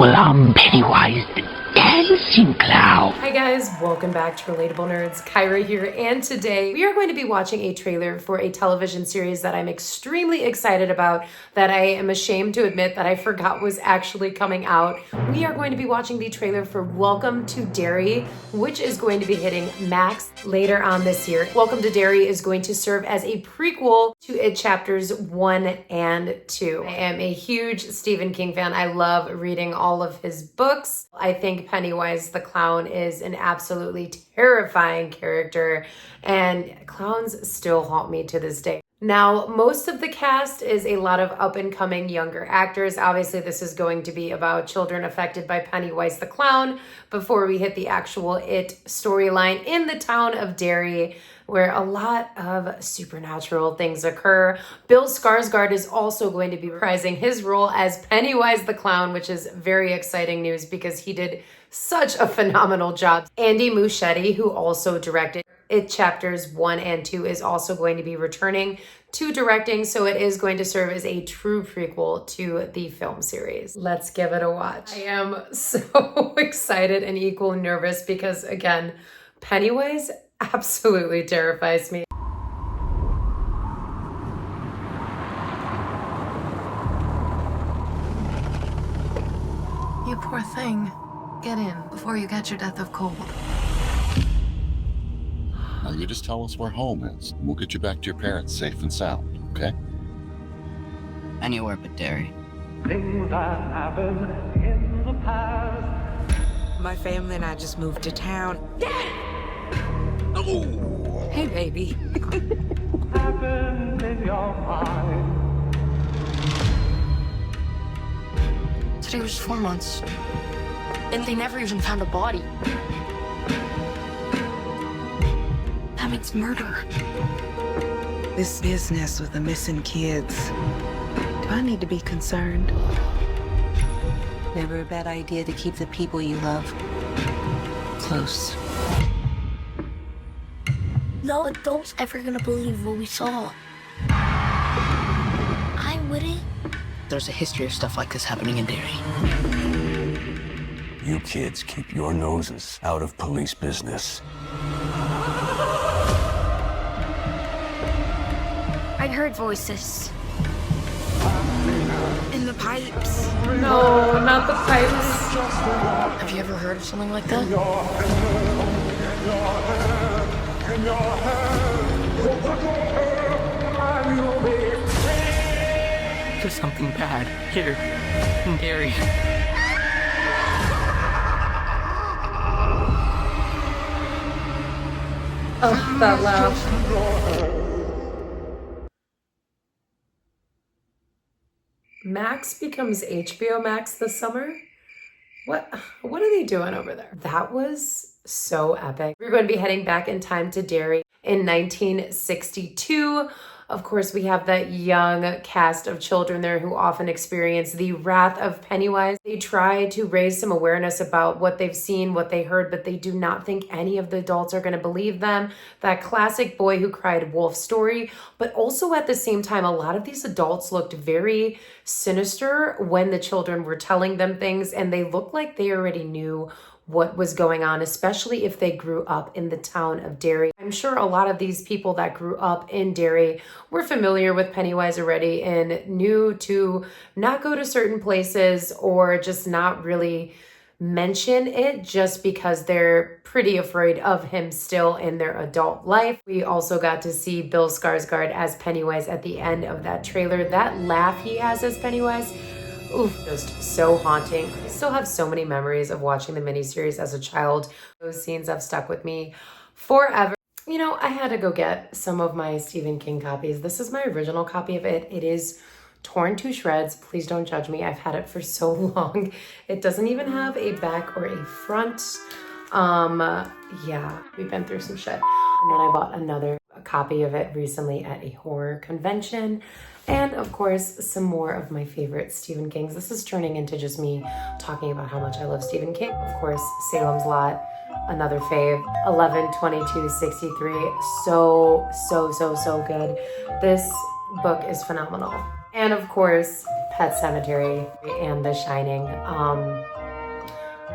Well, I'm Pennywise the Dancing Clown. Hi guys, welcome back to Relatable Nerds. Kyra here, and today we are going to be watching a trailer for a television series that I'm extremely excited about, that I am ashamed to admit that I forgot was actually coming out. We are going to be watching the trailer for Welcome to Derry, which is going to be hitting Max later on this year. Welcome to Derry is going to serve as a prequel to It Chapters 1 and 2. I am a huge Stephen King fan. I love reading all of his books. I think Pennywise the clown is an absolutely terrifying character, and clowns still haunt me to this day. Now, most of the cast is a lot of up-and-coming younger actors. Obviously, this is going to be about children affected by Pennywise the clown before we hit the actual It storyline in the town of Derry, where a lot of supernatural things occur. BILL SKARSGAARD is also going to be reprising his role as Pennywise the clown, which is very exciting news because he did such a phenomenal job. Andy Muschietti, who also directed It Chapters 1 and 2, is also going to be returning to directing, so it is going to serve as a true prequel to the film series. Let's give it a watch. I am so excited and equally nervous because, again, Pennywise absolutely terrifies me. You poor thing. Get in before you catch your death of cold. Now you just tell us where home is, and we'll get you back to your parents safe and sound, okay? Anywhere but Derry. Things that happened in the past. My family and I just moved to town. Oh! Hey, baby. Happened in your mind. Today was 4 months. And they never even found a body. That means murder. This business with the missing kids. Do I need to be concerned? Never a bad idea to keep the people you love close. No adult's ever gonna believe what we saw. I wouldn't. There's a history of stuff like this happening in Derry. You kids keep your noses out of police business. I heard voices. In the pipes. No, not the pipes. Have you ever heard of something like that? There's something bad here in Derry. Oh, that laugh. Max becomes HBO Max this summer? What are they doing over there? That was so epic. We're going to be heading back in time to Derry in 1962. Of course, we have that young cast of children there who often experience the wrath of Pennywise. They try to raise some awareness about what they've seen, what they heard, but they do not think any of the adults are going to believe them. That classic boy who cried wolf story. But also at the same time, a lot of these adults looked very sinister when the children were telling them things, and they looked like they already knew what was going on, especially if they grew up in the town of Derry. I'm sure a lot of these people that grew up in Derry were familiar with Pennywise already and knew to not go to certain places or just not really mention it just because they're pretty afraid of him still in their adult life. We also got to see BILL SKARSGAARD as Pennywise at the end of that trailer. That laugh he has as Pennywise, oof, just so haunting. I still have so many memories of watching the miniseries as a child. Those scenes have stuck with me forever. You know, I had to go get some of my Stephen King copies. This is my original copy of it. It is torn to shreds. Please don't judge me. I've had it for so long. It doesn't even have a back or a front. Yeah, we've been through some shit. And then I bought another copy of it recently at a horror convention. And of course, some more of my favorite Stephen Kings. This is turning into just me talking about how much I love Stephen King. Of course, Salem's Lot, another fave. 11/22/63, so good. This book is phenomenal. And of course, Pet Cemetery and The Shining.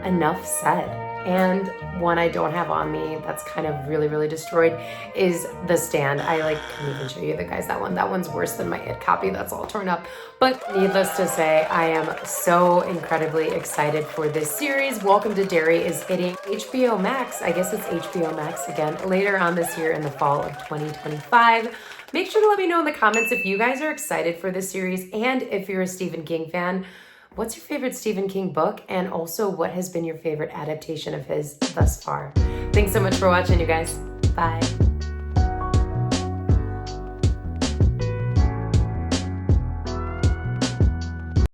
Enough said. And one I don't have on me that's kind of really destroyed is The Stand. I couldn't even show you the guys that one. That one's worse than my It copy. That's all torn up. But needless to say, I am so incredibly excited for this series. Welcome to Derry is hitting HBO Max. I guess it's HBO Max again later on this year in the fall of 2025. Make sure to let me know in the comments if you guys are excited for this series, and if you're a Stephen King fan, what's your favorite Stephen King book? And also, what has been your favorite adaptation of his thus far? Thanks so much for watching, you guys. Bye.